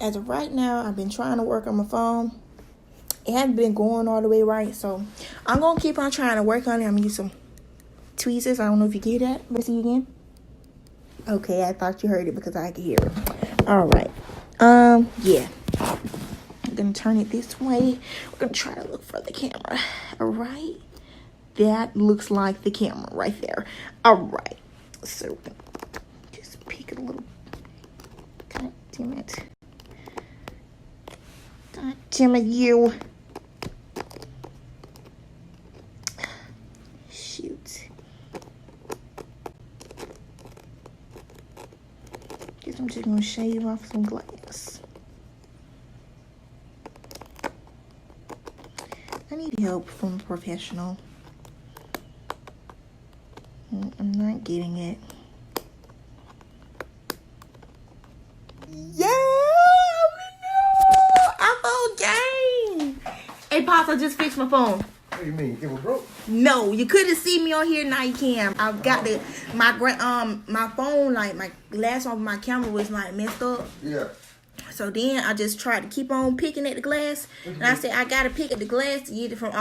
as of right now, I've been trying to work on my phone. It hasn't been going all the way right, so I'm gonna keep on trying to work on it. I'm gonna use some tweezers. I don't know if you can hear that. Let's see again. Okay, I thought you heard it because I could hear it. All right. Yeah. I'm gonna turn it this way. We're gonna try to look for the camera. All right. That looks like the camera right there. All right. So we're gonna just pick it a little. God damn it. God damn it, you. Shoot. Guess I'm just gonna shave off some glass. I need help from a professional. I'm not getting it. Yeah! I'm okay! Hey, Pops, I just fixed my phone. What do you mean? It was broke? No, you couldn't see me on here. Now you can. I've got my phone, like my glass off my camera was like messed up. Yeah. So then I just tried to keep on picking at the glass, and I said I gotta pick at the glass to get it from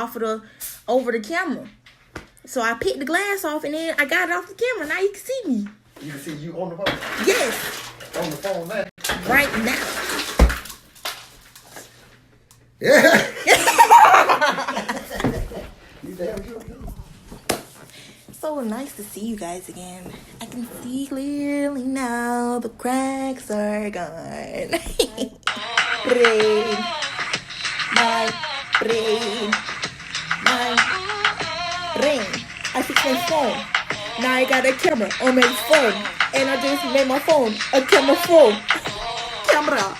over the camera. So I picked the glass off, and then I got it off the camera. Now you can see me. You can see you on the phone? Yes. On the phone now? Right now. Yeah. You damn sure do. So nice to see you guys again. I can see clearly now the cracks are gone. Brain. My brain. My brain. I fixed my phone. Now I got a camera on my phone. And I just made my phone a camera phone. Camera.